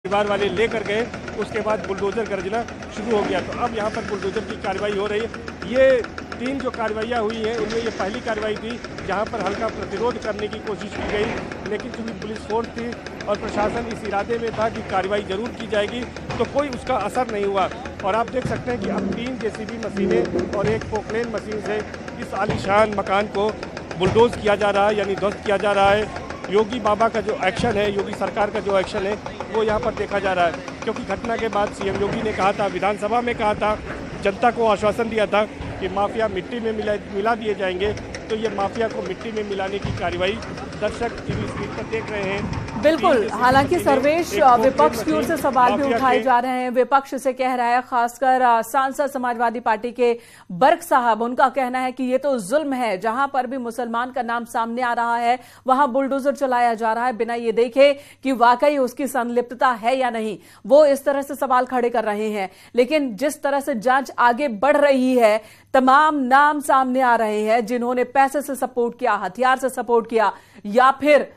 परिवार वाले लेकर गए, उसके बाद बुलडोजर गरजना शुरू हो गया। तो अब यहाँ पर बुलडोजर की कार्रवाई हो रही है। ये 3 जो कार्रवाइयाँ हुई हैं उनमें ये पहली कार्रवाई थी जहाँ पर हल्का प्रतिरोध करने की कोशिश की गई, लेकिन चूँकि पुलिस फोर्स थी और प्रशासन इस इरादे में था कि कार्रवाई जरूर की जाएगी, तो कोई उसका असर नहीं हुआ। और आप देख सकते हैं कि अब 3 जेसीबी मशीनें और एक पोकलेन मशीन से इस आलीशान मकान को बुलडोज किया जा रहा है, यानी ध्वस्त किया जा रहा है। योगी बाबा का जो एक्शन है, योगी सरकार का जो एक्शन है, वो यहाँ पर देखा जा रहा है। क्योंकि घटना के बाद सीएम योगी ने कहा था, विधानसभा में कहा था, जनता को आश्वासन दिया था कि माफिया मिट्टी में मिला दिए जाएंगे। तो ये माफिया को मिट्टी में मिलाने की कार्रवाई दर्शक टीवी स्क्रीन पर देख रहे हैं। बिल्कुल, हालांकि सर्वेश विपक्ष की ओर से सवाल भी उठाए जा रहे हैं। विपक्ष से कह रहा है, खासकर सांसद समाजवादी पार्टी के बर्क साहब, उनका कहना है कि ये तो जुल्म है, जहां पर भी मुसलमान का नाम सामने आ रहा है वहां बुलडोजर चलाया जा रहा है बिना ये देखे कि वाकई उसकी संलिप्तता है या नहीं। वो इस तरह से सवाल खड़े कर रहे हैं। लेकिन जिस तरह से जांच आगे बढ़ रही है, तमाम नाम सामने आ रहे हैं जिन्होंने पैसे से सपोर्ट किया, हथियार से सपोर्ट किया या फिर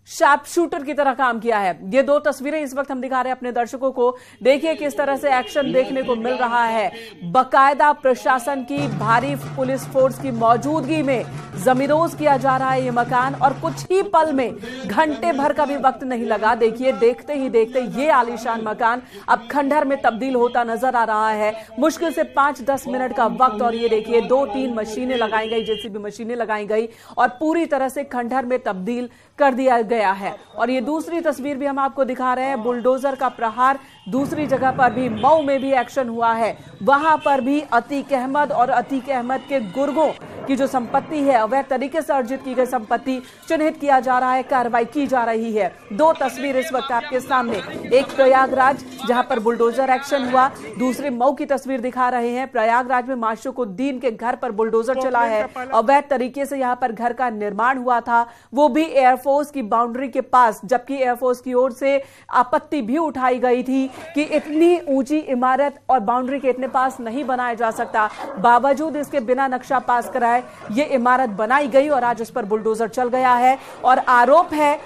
शार्प शूटर की तरह काम किया है। ये 2 तस्वीरें इस वक्त हम दिखा रहे हैं अपने दर्शकों को। देखिए किस तरह से एक्शन देखने को मिल रहा है। बकायदा प्रशासन की भारी पुलिस फोर्स की मौजूदगी में जमीरोज किया जा रहा है ये मकान, और कुछ ही पल में, घंटे भर का भी वक्त नहीं लगा, देखिए देखते ही देखते ये आलीशान मकान अब खंडहर में तब्दील होता नजर आ रहा है। मुश्किल से 5-10 मिनट का वक्त, और ये देखिए 2-3 मशीनें लगाई गई, जेसीबी मशीनें लगाई गई और पूरी तरह से खंडहर में तब्दील कर दिया गया है। और ये दूसरी तस्वीर भी हम आपको दिखा रहे हैं, बुलडोजर का प्रहार दूसरी जगह पर भी, मऊ में भी एक्शन हुआ है। वहां पर भी अतीक अहमद और अतीक अहमद के गुर्गों की जो संपत्ति है, अवैध तरीके से अर्जित की गई संपत्ति चिन्हित किया जा रहा है, कार्रवाई की जा रही है। 2 तस्वीर इस वक्त आपके सामने, एक प्रयागराज जहां पर बुलडोजर एक्शन हुआ, दूसरी मऊ की तस्वीर दिखा रहे हैं। प्रयागराज में माशुकुद्दीन के घर पर बुलडोजर चला है, अवैध तरीके से यहां पर घर का निर्माण हुआ था, वो भी एयरफोर्स की बाउंड्री के पास, जबकि एयरफोर्स की ओर से आपत्ति भी उठाई गई थी कि इतनी ऊंची इमारत और बाउंड्री के इतने पास नहीं बनाया जा सकता। बावजूद इसके बिना नक्शा पास कराए ये इमारत बनाई गई और आज उस पर बुलडोजर चल गया है। और आरोप है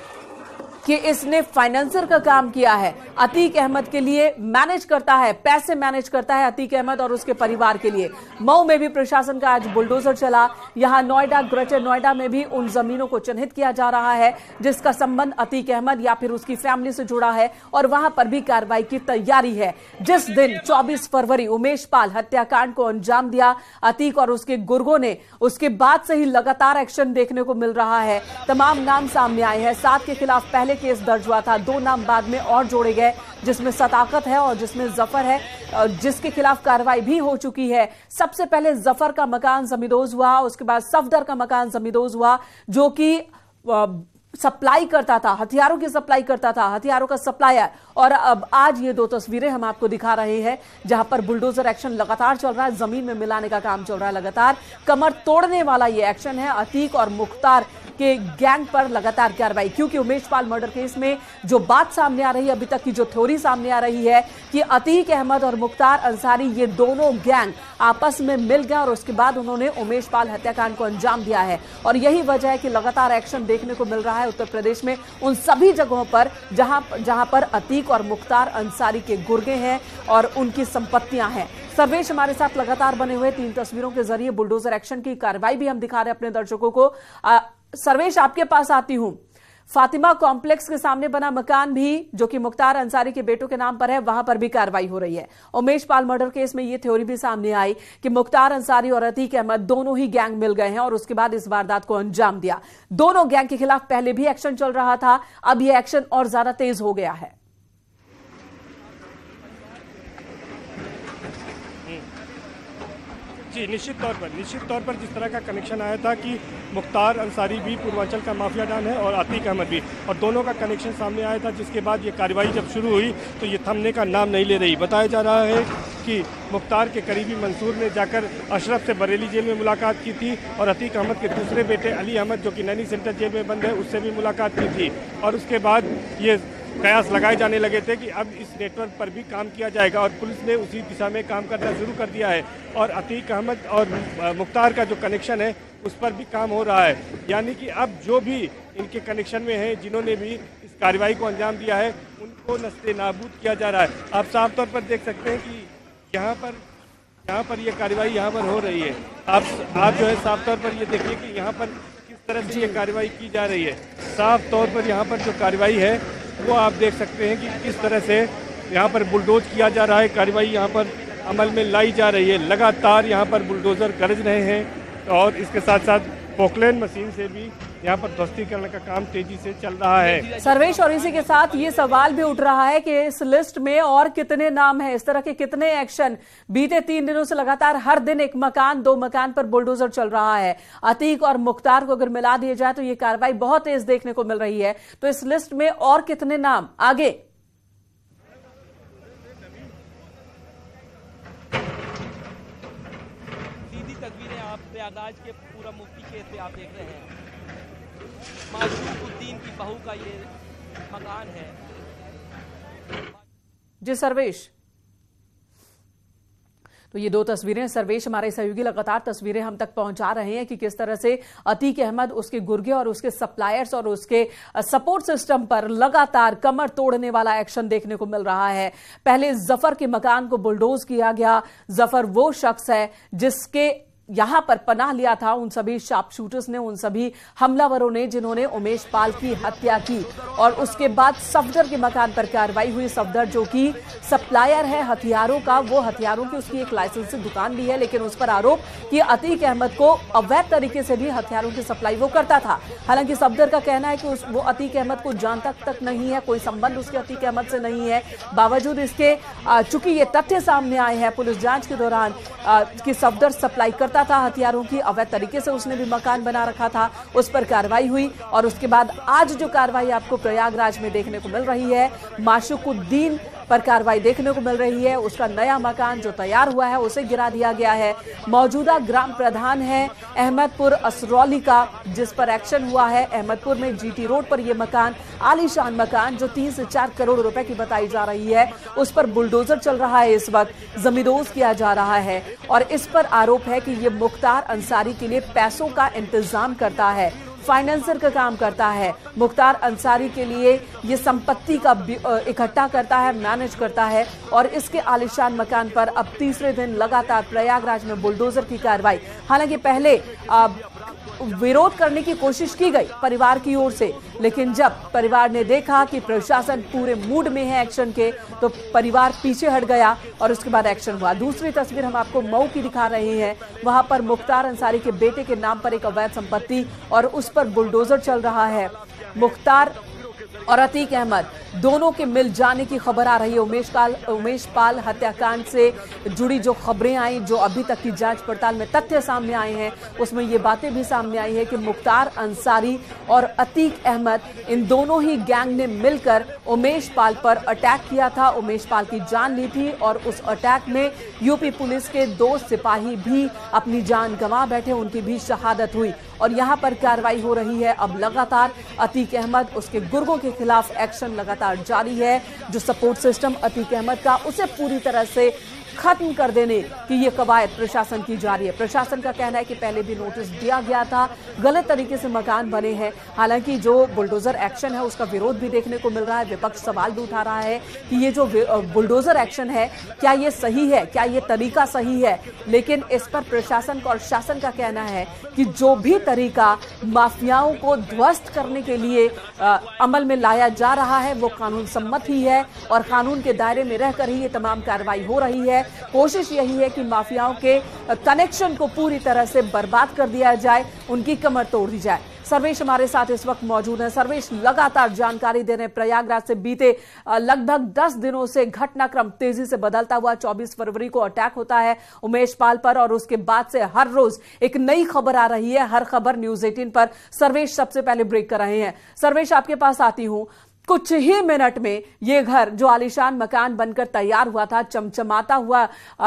कि इसने फाइनेंसर का काम किया है, अतीक अहमद के लिए मैनेज करता है, पैसे मैनेज करता है अतीक अहमद और उसके परिवार के लिए। मऊ में भी प्रशासन का आज बुलडोजर चला, यहां नोएडा, ग्रेटर नोएडा में भी उन जमीनों को चिन्हित किया जा रहा है जिसका संबंध अतीक अहमद या फिर उसकी फैमिली से जुड़ा है, और वहां पर भी कार्रवाई की तैयारी है। जिस दिन 24 फरवरी उमेश पाल हत्याकांड को अंजाम दिया अतीक और उसके गुर्गों ने, उसके बाद से ही लगातार एक्शन देखने को मिल रहा है। तमाम नाम सामने आए हैं। 7 के खिलाफ पहले केस दर्ज हुआ था, 2 नाम बाद में और जोड़े गए, जिसमें सताकत है और जिसमें जफर है, जिसके खिलाफ कार्रवाई भी हो चुकी है। सबसे पहले जफर का मकान जमींदोज हुआ, उसके बाद सफदर का मकान जमींदोज हुआ, जो कि सप्लाई करता था, हथियारों की सप्लाई करता था, हथियारों का सप्लायर। और अब आज ये 2 तस्वीरें हम आपको दिखा रहे हैं जहां पर बुलडोजर एक्शन लगातार चल रहा है, जमीन में मिलाने का काम चल रहा है लगातार। कमर तोड़ने वाला ये एक्शन है अतीक और मुख्तार के गैंग पर लगातार कार्रवाई, क्योंकि उमेश पाल मर्डर केस में जो बात सामने आ रही है, अभी तक की जो थ्योरी सामने आ रही है कि अतीक अहमद और मुख्तार अंसारी, ये दोनों गैंग आपस में मिल गए और उसके बाद उन्होंने उमेश पाल हत्याकांड को अंजाम दिया है। और यही वजह है कि लगातार एक्शन देखने को मिल रहा है उत्तर प्रदेश में उन सभी जगहों पर जहां पर अतीक और मुख्तार अंसारी के गुर्गे हैं और उनकी संपत्तियां हैं। सर्वेश हमारे साथ लगातार बने हुए 3 तस्वीरों के जरिए बुलडोजर एक्शन की कार्रवाई भी हम दिखा रहे हैं अपने दर्शकों को। सर्वेश, आपके पास आती हूं। फातिमा कॉम्प्लेक्स के सामने बना मकान भी, जो कि मुख्तार अंसारी के बेटों के नाम पर है, वहां पर भी कार्रवाई हो रही है। उमेश पाल मर्डर केस में यह थ्योरी भी सामने आई कि मुख्तार अंसारी और अतीक अहमद दोनों ही गैंग मिल गए हैं और उसके बाद इस वारदात को अंजाम दिया। दोनों गैंग के खिलाफ पहले भी एक्शन चल रहा था, अब यह एक्शन और ज्यादा तेज हो गया है। जी, निश्चित तौर पर जिस तरह का कनेक्शन आया था कि मुख्तार अंसारी भी पूर्वांचल का माफिया डॉन है और अतीक अहमद भी, और दोनों का कनेक्शन सामने आया था, जिसके बाद ये कार्रवाई जब शुरू हुई तो ये थमने का नाम नहीं ले रही। बताया जा रहा है कि मुख्तार के करीबी मंसूर ने जाकर अशरफ से बरेली जेल में मुलाकात की थी और अतीक अहमद के दूसरे बेटे अली अहमद, जो कि नैनी सेंटर जेल में बंद है, उससे भी मुलाकात की थी। और उसके बाद ये कयास लगाए जाने लगे थे कि अब इस नेटवर्क पर भी काम किया जाएगा, और पुलिस ने उसी दिशा में काम करना शुरू कर दिया है। और अतीक अहमद और मुख्तार का जो कनेक्शन है उस पर भी काम हो रहा है। यानी कि अब जो भी इनके कनेक्शन में है, जिन्होंने भी इस कार्रवाई को अंजाम दिया है, उनको नस्ते नाबूद किया जा रहा है। आप साफ तौर पर देख सकते हैं कि यहाँ पर ये कार्रवाई यहाँ पर हो रही है। आप जो है साफ तौर पर ये देखिए कि यहाँ पर किस तरह से ये कार्रवाई की जा रही है। साफ तौर पर यहाँ पर जो कार्रवाई है वो आप देख सकते हैं कि किस तरह से यहाँ पर बुलडोज किया जा रहा है। कार्रवाई यहाँ पर अमल में लाई जा रही है। लगातार यहाँ पर बुलडोज़र गरज रहे हैं और इसके साथ साथ पोकलैंड मशीन से भी यहाँ पर ध्वस्तीकरण का काम तेजी से चल रहा है। सर्वेश, और इसी के साथ ये सवाल भी उठ रहा है कि इस लिस्ट में और कितने नाम हैं, इस तरह के कितने एक्शन। बीते 3 दिनों से लगातार हर दिन एक मकान 2 मकान पर बुलडोजर चल रहा है। अतीक और मुख्तार को अगर मिला दिया जाए तो ये कार्रवाई बहुत तेज देखने को मिल रही है। तो इस लिस्ट में और कितने नाम आगे? तस्वीरें आप प्रयागराज के पूरा मुफ्ती खेत पे आप देख रहे हैं। माशूकुद्दीन की बहू का ये मकान है। जी सर्वेश, तो ये 2 तस्वीरें सर्वेश हमारे सहयोगी लगातार तस्वीरें हम तक पहुंचा रहे हैं कि किस तरह से अतीक अहमद, उसके गुर्गे और उसके सप्लायर्स और उसके सपोर्ट सिस्टम पर लगातार कमर तोड़ने वाला एक्शन देखने को मिल रहा है। पहले जफर के मकान को बुलडोज किया गया। जफर वो शख्स है जिसके यहां पर पनाह लिया था उन सभी शार्प शूटर्स ने, उन सभी हमलावरों ने जिन्होंने उमेश पाल की हत्या की। और उसके बाद सफदर के मकान पर कार्रवाई हुई। सफदर जो कि सप्लायर है हथियारों का, वो हथियारों की उसकी एक लाइसेंस से दुकान भी है, लेकिन उस पर आरोप कि अतीक अहमद को अवैध तरीके से भी हथियारों की सप्लाई वो करता था। हालांकि सफदर का कहना है कि वो अतीक अहमद को जानता तक नहीं है, कोई संबंध उसके अतीक अहमद से नहीं है। बावजूद इसके चूंकि ये तथ्य सामने आए हैं पुलिस जांच के दौरान कि सफदर सप्लाई करता था हथियारों की, अवैध तरीके से उसने भी मकान बना रखा था, उस पर कार्रवाई हुई। और उसके बाद आज जो कार्रवाई आपको प्रयागराज में देखने को मिल रही है, माशूकुद्दीन पर कार्रवाई देखने को मिल रही है। उसका नया मकान जो तैयार हुआ है उसे गिरा दिया गया है। मौजूदा ग्राम प्रधान है अहमदपुर असरौली का, जिस पर एक्शन हुआ है। अहमदपुर में जीटी रोड पर यह मकान, आलीशान मकान जो 3 से 4 करोड़ रुपए की बताई जा रही है, उस पर बुलडोजर चल रहा है, इस वक्त जमींदोज किया जा रहा है। और इस पर आरोप है कि यह मुख्तार अंसारी के लिए पैसों का इंतजाम करता है, फाइनेंसर का काम करता है। मुख्तार अंसारी के लिए ये संपत्ति का इकट्ठा करता है, मैनेज करता है। और इसके आलिशान मकान पर अब तीसरे दिन लगातार प्रयागराज में बुलडोजर की कार्रवाई। हालांकि पहले विरोध करने की कोशिश की गई परिवार की ओर से, लेकिन जब परिवार ने देखा कि प्रशासन पूरे मूड में है एक्शन के, तो परिवार पीछे हट गया और उसके बाद एक्शन हुआ। दूसरी तस्वीर हम आपको मऊ की दिखा रहे हैं। वहां पर मुख्तार अंसारी के बेटे के नाम पर एक अवैध संपत्ति और उस पर बुलडोजर चल रहा है। मुख्तार और अतीक अहमद दोनों के मिल जाने की खबर आ रही है। उमेश पाल हत्याकांड से जुड़ी जो खबरें आई, जो अभी तक की जांच पड़ताल में तथ्य सामने आए हैं, उसमें ये बातें भी सामने आई है कि मुख्तार अंसारी और अतीक अहमद, इन दोनों ही गैंग ने मिलकर उमेश पाल पर अटैक किया था, उमेश पाल की जान ली थी। और उस अटैक में यूपी पुलिस के 2 सिपाही भी अपनी जान गंवा बैठे, उनकी भी शहादत हुई। और यहां पर कार्रवाई हो रही है। अब लगातार अतीक अहमद, उसके गुर्गों के खिलाफ एक्शन लगातार जारी है। जो सपोर्ट सिस्टम अतीक अहमद का, उसे पूरी तरह से खत्म कर देने की ये कवायद प्रशासन की जा रही है। प्रशासन का कहना है कि पहले भी नोटिस दिया गया था, गलत तरीके से मकान बने हैं। हालांकि जो बुलडोजर एक्शन है उसका विरोध भी देखने को मिल रहा है। विपक्ष सवाल भी उठा रहा है कि ये जो बुलडोजर एक्शन है, क्या ये सही है, क्या ये तरीका सही है। लेकिन इस पर प्रशासन का और शासन का कहना है कि जो भी तरीका माफियाओं को ध्वस्त करने के लिए अमल में लाया जा रहा है वो कानून सम्मत ही है और कानून के दायरे में रहकर ही ये तमाम कार्रवाई हो रही है। कोशिश यही है कि माफियाओं के कनेक्शन को पूरी तरह से बर्बाद कर दिया जाए, उनकी कमर तोड़ दी जाए। सर्वेश हमारे साथ इस वक्त मौजूद हैं। सर्वेश, लगातार जानकारी दे रहे हैं। प्रयागराज से बीते लगभग 10 दिनों से घटनाक्रम तेजी से बदलता हुआ। 24 फरवरी को अटैक होता है उमेश पाल पर और उसके बाद से हर रोज एक नई खबर आ रही है, हर खबर न्यूज 18 पर। सर्वेश, सबसे पहले ब्रेक कर रहे हैं। सर्वेश, आपके पास आती हूं। कुछ ही मिनट में ये घर जो आलीशान मकान बनकर तैयार हुआ था, चमचमाता हुआ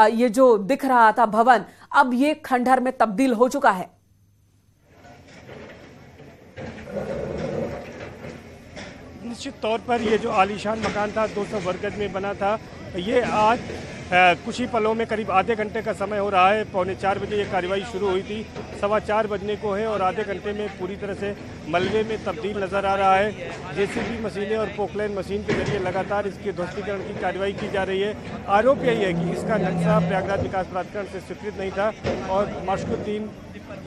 ये जो दिख रहा था भवन, अब ये खंडहर में तब्दील हो चुका है। निश्चित तौर पर ये जो आलीशान मकान था 200 वर्ग गज में बना था, ये आज कुछ ही पलों में करीब आधे घंटे का समय हो रहा है। 3:45 बजे ये कार्रवाई शुरू हुई थी, 4:15 बजने को है और आधे घंटे में पूरी तरह से मलबे में तब्दील नज़र आ रहा है। जेसीबी मशीनें और पोकलैन मशीन के जरिए लगातार इसके ध्वस्तीकरण की कार्रवाई की जा रही है। आरोप यही है कि इसका नक्शा प्रयागराज विकास प्राधिकरण से स्वीकृत नहीं था और माशकुद्दीन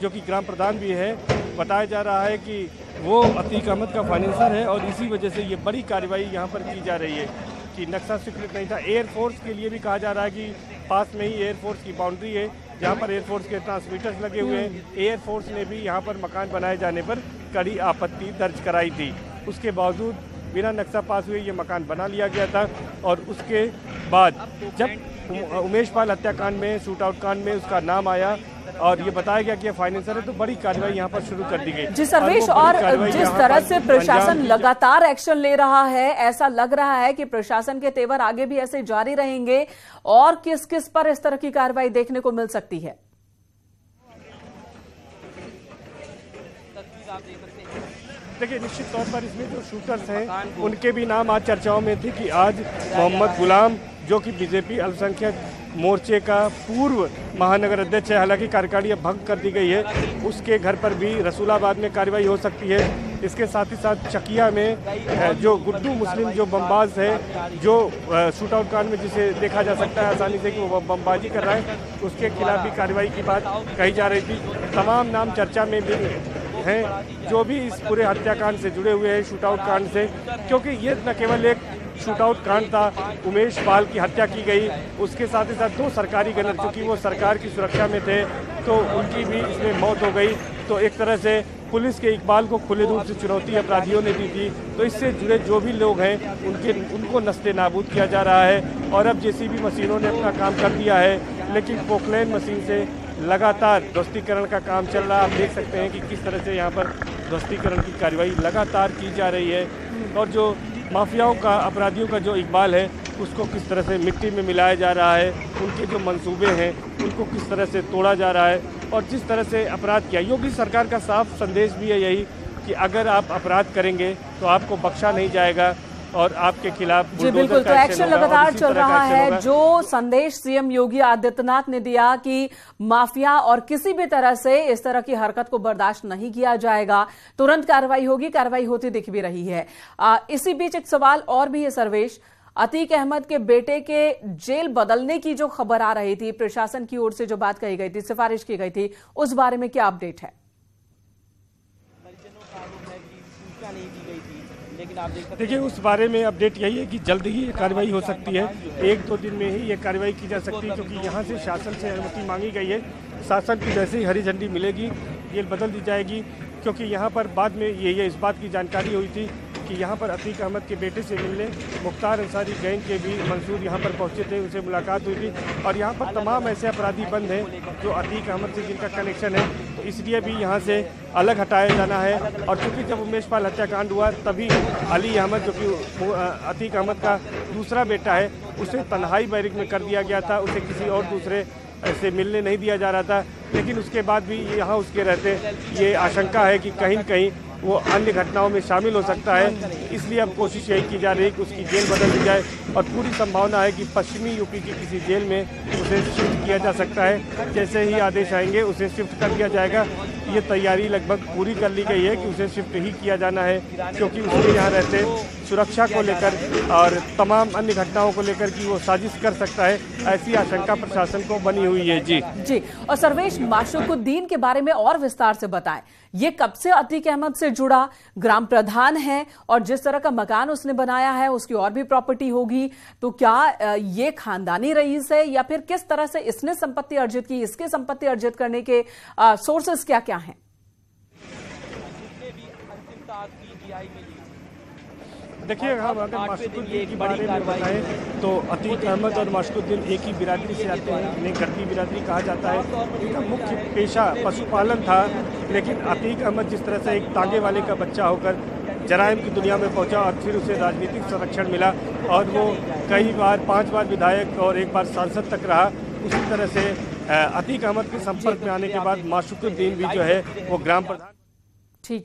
जो कि ग्राम प्रधान भी है, बताया जा रहा है कि वो अतीक अहमद का फाइनेंसर है और इसी वजह से ये बड़ी कार्रवाई यहाँ पर की जा रही है कि नक्शा स्वीकृत नहीं था। एयरफोर्स के लिए भी कहा जा रहा है कि पास में ही एयरफोर्स की बाउंड्री है जहाँ पर एयरफोर्स के ट्रांसमीटर्स लगे हुए हैं। एयरफोर्स ने भी यहाँ पर मकान बनाए जाने पर कड़ी आपत्ति दर्ज कराई थी। उसके बावजूद बिना नक्शा पास हुए ये मकान बना लिया गया था और उसके बाद जब उमेश पाल हत्याकांड में, शूट आउट कांड में उसका नाम आया और ये बताया गया कि ये फाइनेंसर है, तो बड़ी कार्रवाई यहाँ पर शुरू कर दी गई। जी सर्वेश, और जिस तरह से प्रशासन लगातार एक्शन ले रहा है, ऐसा लग रहा है कि प्रशासन के तेवर आगे भी ऐसे जारी रहेंगे और किस किस पर इस तरह की कार्रवाई देखने को मिल सकती है? देखिए, निश्चित तौर पर इसमें जो शूटर्स हैं उनके भी नाम आज चर्चाओं में थे कि आज मोहम्मद गुलाम जो कि बीजेपी अल्पसंख्यक मोर्चे का पूर्व महानगर अध्यक्ष है, हालांकि कार्यकारिणी अब भंग कर दी गई है, उसके घर पर भी रसूलाबाद में कार्रवाई हो सकती है। इसके साथ ही साथ चकिया में जो गुड्डू मुस्लिम जो बमबाज है, जो शूट आउट कांड में जिसे देखा जा सकता है आसानी से कि वो बमबाजी कर रहा है, उसके खिलाफ भी कार्रवाई की बात कही जा रही थी। तमाम नाम चर्चा में भी हैं जो भी इस पूरे हत्याकांड से जुड़े हुए हैं, शूट आउट कांड से, क्योंकि ये न केवल एक शूट आउट कांड था, उमेश पाल की हत्या की गई, उसके साथ ही साथ 2 सरकारी गनर चूँकि वो सरकार की सुरक्षा में थे तो उनकी भी इसमें मौत हो गई। तो एक तरह से पुलिस के इकबाल को खुले रूप से चुनौती अपराधियों ने दी थी। तो इससे जुड़े जो भी लोग हैं उनको नस्ते नाबूद किया जा रहा है और अब जेसीबी मशीनों ने अपना काम कर दिया है, लेकिन पोकलैन मशीन से लगातार ध्वस्तीकरण का काम चल रहा है। आप देख सकते हैं कि किस तरह से यहाँ पर ध्वस्तीकरण की कार्रवाई लगातार की जा रही है और जो माफियाओं का, अपराधियों का जो इकबाल है उसको किस तरह से मिट्टी में मिलाया जा रहा है, उनके जो मंसूबे हैं उनको किस तरह से तोड़ा जा रहा है और जिस तरह से अपराध किया। योगी सरकार का साफ संदेश भी है यही कि अगर आप अपराध करेंगे तो आपको बख्शा नहीं जाएगा और आपके खिलाफ जी बिल्कुल, तो एक्शन लगातार चल रहा है। जो संदेश सीएम योगी आदित्यनाथ ने दिया कि माफिया और किसी भी तरह से इस तरह की हरकत को बर्दाश्त नहीं किया जाएगा, तुरंत कार्रवाई होगी, कार्रवाई होती दिख भी रही है। इसी बीच एक सवाल और भी है सर्वेश, अतीक अहमद के बेटे के जेल बदलने की जो खबर आ रही थी, प्रशासन की ओर से जो बात कही गई थी, सिफारिश की गई थी, उस बारे में क्या अपडेट है? देखिए, उस बारे में अपडेट यही है कि जल्द ही ये कार्रवाई हो सकती है, 1-2 दिन में ही ये कार्रवाई की जा सकती है, क्योंकि यहाँ से शासन से अनुमति मांगी गई है। शासन की जैसे ही हरी झंडी मिलेगी ये बदल दी जाएगी, क्योंकि यहाँ पर बाद में ये इस बात की जानकारी हुई थी कि यहाँ पर अतीक अहमद के बेटे से मिलने मुख्तार अंसारी गैंग के भी मंसूर यहाँ पर पहुँचे थे, उनसे मुलाकात हुई थी और यहाँ पर तमाम ऐसे अपराधी बंद हैं जो अतीक अहमद से जिनका कनेक्शन है, तो इसलिए भी यहाँ से अलग हटाया जाना है। और चूँकि जब उमेश पाल हत्याकांड हुआ तभी अली अहमद जो कि अतीक अहमद का दूसरा बेटा है, उसे तन्हाई बैरिक में कर दिया गया था, उसे किसी और दूसरे से मिलने नहीं दिया जा रहा था। लेकिन उसके बाद भी यहाँ उसके रहते ये आशंका है कि कहीं न कहीं वो अन्य घटनाओं में शामिल हो सकता है, इसलिए अब कोशिश यही की जा रही है कि उसकी जेल बदल दी जाए और पूरी संभावना है कि पश्चिमी यूपी की किसी जेल में उसे शिफ्ट किया जा सकता है। जैसे ही आदेश आएंगे उसे शिफ्ट कर दिया जाएगा। ये तैयारी लगभग पूरी कर ली गई है कि उसे शिफ्ट ही किया जाना है, क्योंकि उसके यहाँ रहते सुरक्षा को लेकर और तमाम अन्य घटनाओं को लेकर कि वो साजिश कर सकता है, ऐसी आशंका प्रशासन को बनी हुई है। जी। और सर्वेश, माशुकुद्दीन के बारे में और विस्तार से बताएं, ये कब से अतीक अहमद से जुड़ा, ग्राम प्रधान है और जिस तरह का मकान उसने बनाया है उसकी और भी प्रॉपर्टी होगी, तो क्या ये खानदानी रईस है या फिर किस तरह से इसने संपत्ति अर्जित की, इसके संपत्ति अर्जित करने के सोर्सेस क्या क्या हैं? देखिए, हम अगर माशुकुद्दीन के बारे में बताएं तो अतीक अहमद और माशुकुद्दीन एक ही बिरादरी से आते हैं, इन्हें गढ़वी बिरादरी कहा जाता है। इनका मुख्य पेशा पशुपालन था, लेकिन अतीक अहमद जिस तरह से एक तांगे वाले का बच्चा होकर जराइम की दुनिया में पहुंचा और फिर उसे राजनीतिक संरक्षण मिला और वो कई बार 5 बार विधायक और 1 बार सांसद तक रहा, उसी तरह से अतीक अहमद के संपर्क में आने के बाद माशुकुद्दीन भी जो है वो ग्राम प्रधान। ठीक है।